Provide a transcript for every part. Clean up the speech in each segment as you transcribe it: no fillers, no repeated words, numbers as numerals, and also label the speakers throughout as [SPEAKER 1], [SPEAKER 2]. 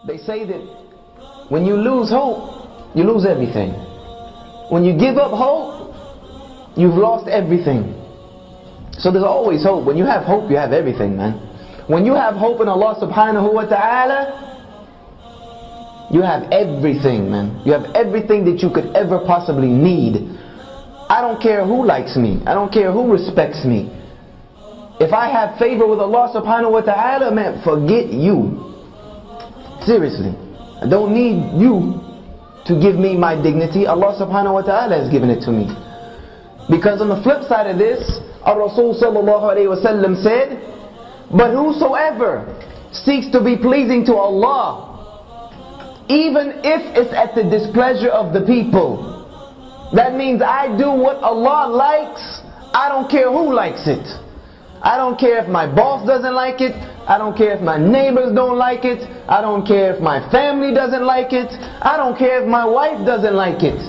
[SPEAKER 1] They say that when you lose hope, you lose everything. When you give up hope, you've lost everything. So there's always hope. When you have hope, you have everything, man. When you have hope in Allah subhanahu wa ta'ala, you have everything, man. You have everything that you could ever possibly need. I don't care who likes me. I don't care who respects me. If I have favor with Allah subhanahu wa ta'ala, man, forget you. Seriously. I don't need you to give me my dignity. Allah subhanahu wa ta'ala has given it to me. Because on the flip side of this, our Rasul sallallahu alayhi wa sallam said, but whosoever seeks to be pleasing to Allah, even if it's at the displeasure of the people, that means I do what Allah likes. I don't care who likes it. I don't care if my boss doesn't like it. I don't care if my neighbors don't like it. I don't care if my family doesn't like it. I don't care if my wife doesn't like it.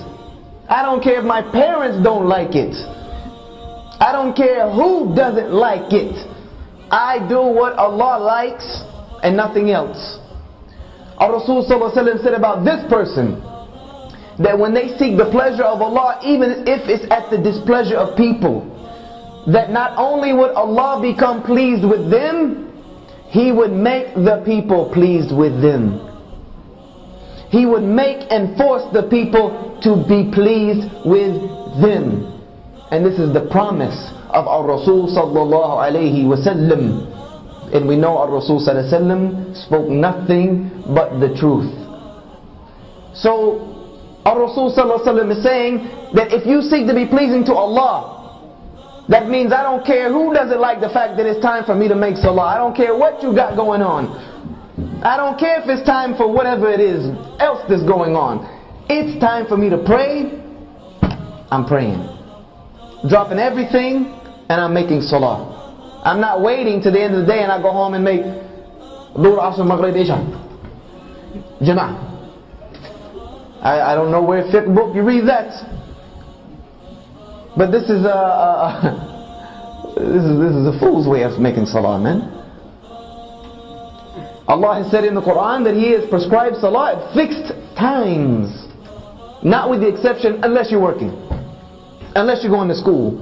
[SPEAKER 1] I don't care if my parents don't like it. I don't care who doesn't like it. I do what Allah likes and nothing else. Our Rasul sallallahu alaihi wasallam said about this person, that when they seek the pleasure of Allah, even if it's at the displeasure of people, that not only would Allah become pleased with them, He would make the people pleased with them. He would make and force the people to be pleased with them. And this is the promise of our Rasul sallallahu alayhi wasallam. And we know our Rasul sallallahu alayhi wasallam spoke nothing but the truth. So our Rasul sallallahu alayhi wasallam is saying that if you seek to be pleasing to Allah, that means I don't care who doesn't like the fact that it's time for me to make salah. I don't care what you got going on. I don't care if it's time for whatever it is else that's going on. It's time for me to pray. I'm praying. Dropping everything and I'm making salah. I'm not waiting to the end of the day and I go home and make Dhuhr, Asr, Maghrib, Isha, Jama'ah. I don't know where fiqh book you read that. But this is a fool's way of making salah, man. Allah has said in the Quran that He has prescribed salah at fixed times. Not with the exception, unless you're working. Unless you're going to school.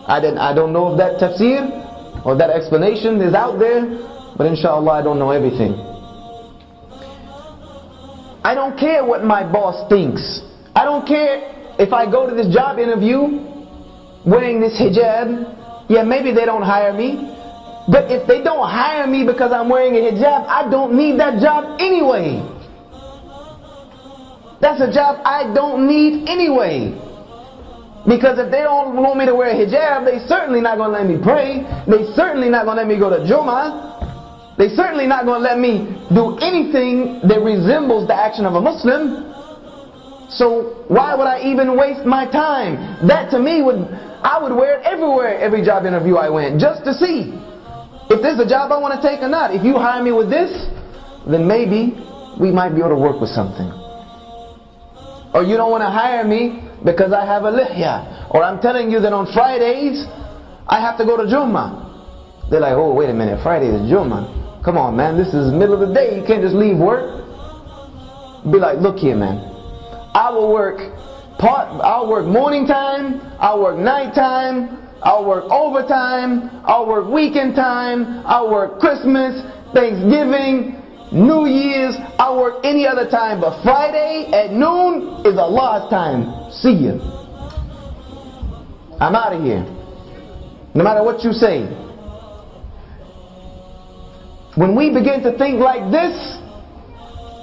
[SPEAKER 1] I don't know if that tafsir or that explanation is out there, but inshallah I don't know everything. I don't care what my boss thinks. I don't care if I go to this job interview wearing this hijab. Yeah, maybe they don't hire me. But if they don't hire me because I'm wearing a hijab, I don't need that job anyway. That's a job I don't need anyway. Because if they don't want me to wear a hijab, they certainly not going to let me pray. They certainly not going to let me go to Jummah. They certainly not going to let me do anything that resembles the action of a Muslim. So why would I even waste my time? That to me I would wear it everywhere, every job interview I went, just to see if this is a job I want to take or not. If you hire me with this, then maybe we might be able to work with something. Or you don't want to hire me because I have a lihya. Or I'm telling you that on Fridays I have to go to Jummah. They're like, oh wait a minute, Friday is Jummah. Come on man, this is the middle of the day, you can't just leave work. Be like, look here man, I'll work morning time, I'll work night time, I'll work overtime, I'll work weekend time, I'll work Christmas, Thanksgiving, New Year's, I'll work any other time, but Friday at noon is Allah's time. See ya. I'm out of here. No matter what you say. When we begin to think like this,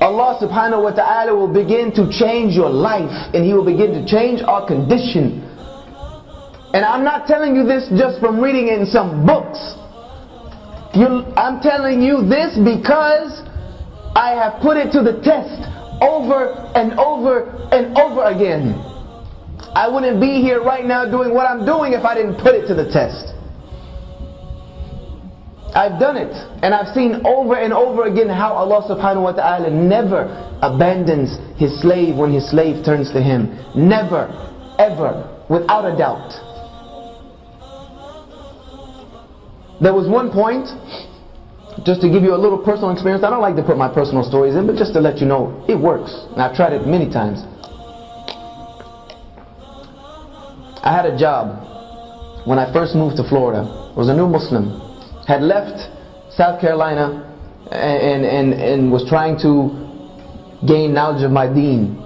[SPEAKER 1] Allah subhanahu wa ta'ala will begin to change your life, and He will begin to change our condition. And I'm not telling you this just from reading it in some books. I'm telling you this because I have put it to the test over and over and over again. I wouldn't be here right now doing what I'm doing if I didn't put it to the test. I've done it, and I've seen over and over again how Allah subhanahu wa ta'ala never abandons His slave when His slave turns to Him. Never, ever, without a doubt. There was one point just to give you a little personal experience. I don't like to put my personal stories in, but just to let you know, it works. And I've tried it many times. I had a job when I first moved to Florida. I was a new Muslim. Had left South Carolina and was trying to gain knowledge of my deen.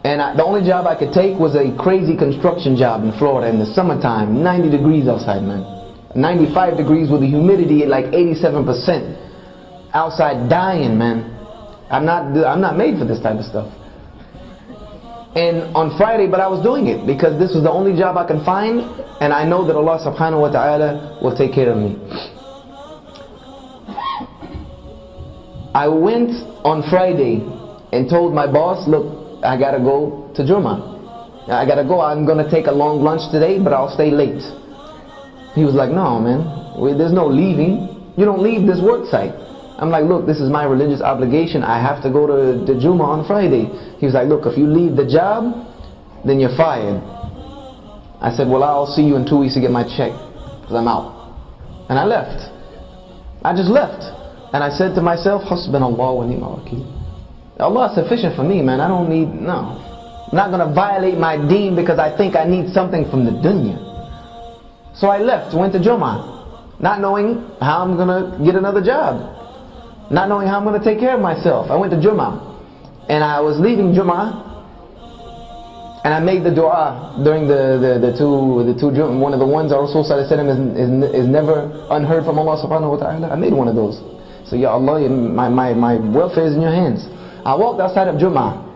[SPEAKER 1] And the only job I could take was a crazy construction job in Florida in the summertime. 90 degrees outside, man. 95 degrees with the humidity at like 87%. Outside dying, man. I'm not made for this type of stuff. And on Friday, but I was doing it because this was the only job I could find, and I know that Allah subhanahu wa ta'ala will take care of me. I went on Friday and told my boss, look, I gotta go to Jummah. I gotta go. I'm gonna take a long lunch today, but I'll stay late. He was like, no, man, there's no leaving. You don't leave this work site. I'm like, look, this is my religious obligation. I have to go to the Jummah on Friday. He was like, look, if you leave the job, then you're fired. I said, well, I'll see you in 2 weeks to get my check, because I'm out. And I left. I just left. And I said to myself, Hasbunallahu wa ni'mal wakeel. Allah is sufficient for me, man. I don't need, no. I'm not going to violate my deen because I think I need something from the dunya. So I left, went to Jummah, not knowing how I'm going to get another job. Not knowing how I'm going to take care of myself. I went to Jummah. And I was leaving Jummah. And I made the dua during the two Jummah. One of the ones our Rasul sallallahu alaihi wasallam is never unheard from Allah subhanahu wa ta'ala. I made one of those. So Ya Allah, my welfare is in your hands. I walked outside of Jummah.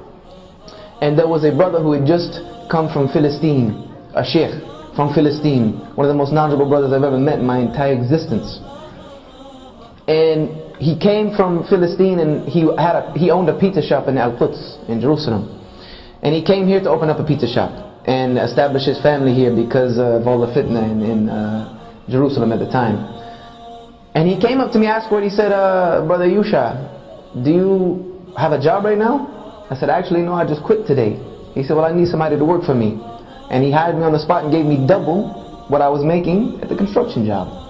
[SPEAKER 1] And there was a brother who had just come from Philistine. A sheikh from Philistine. One of the most knowledgeable brothers I've ever met in my entire existence. And he came from Philistine, and he owned a pizza shop in Al-Quds in Jerusalem. And he came here to open up a pizza shop and establish his family here because of all the fitna in Jerusalem at the time. And he came up to me afterward. He said, Brother Yusha, do you have a job right now? I said, actually no, I just quit today. He said, well, I need somebody to work for me. And he hired me on the spot and gave me double what I was making at the construction job.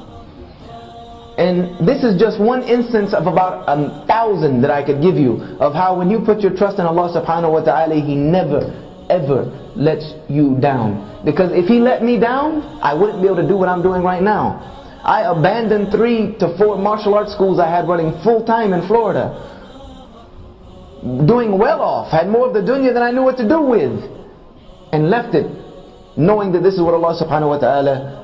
[SPEAKER 1] And this is just one instance of about 1,000 that I could give you of how when you put your trust in Allah subhanahu wa ta'ala, He never ever lets you down. Because if He let me down, I wouldn't be able to do what I'm doing right now. I abandoned 3 to 4 martial arts schools I had running full time in Florida. Doing well off, had more of the dunya than I knew what to do with. And left it, knowing that this is what Allah subhanahu wa ta'ala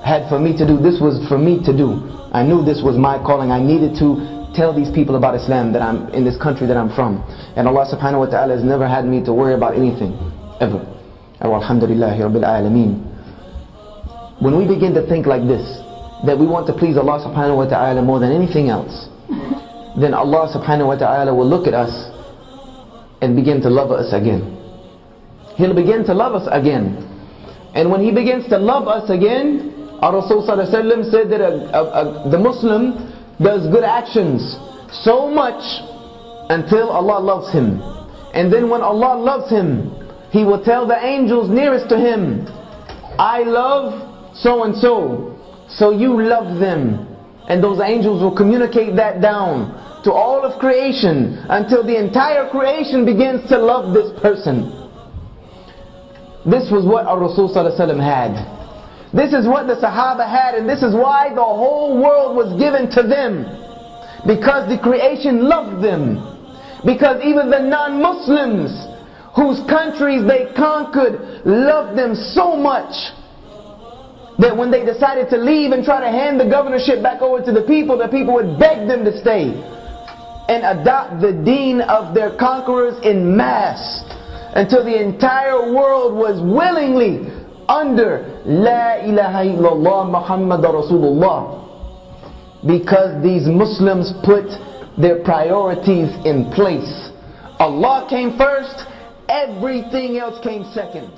[SPEAKER 1] had for me to do. This was for me to do. I knew this was my calling. I needed to tell these people about Islam, that I'm in this country that I'm from. And Allah subhanahu wa ta'ala has never had me to worry about anything, ever. Alhamdulillahi Rabbil Alameen. When we begin to think like this, that we want to please Allah subhanahu wa ta'ala more than anything else, then Allah subhanahu wa ta'ala will look at us and begin to love us again. He'll begin to love us again. And when He begins to love us again, our Rasul sallallahu alaihi wasallam said that the Muslim does good actions so much until Allah loves him. And then when Allah loves him, He will tell the angels nearest to him, I love so and so, so you love them. And those angels will communicate that down to all of creation until the entire creation begins to love this person. This was what our Rasul sallallahu alaihi wasallam had. This is what the Sahaba had, and this is why the whole world was given to them. Because the creation loved them. Because even the non-Muslims, whose countries they conquered, loved them so much that when they decided to leave and try to hand the governorship back over to the people would beg them to stay and adopt the deen of their conquerors in mass, until the entire world was willingly under La ilaha illallah Muhammad Rasulullah. Because these Muslims put their priorities in place. Allah came first, everything else came second.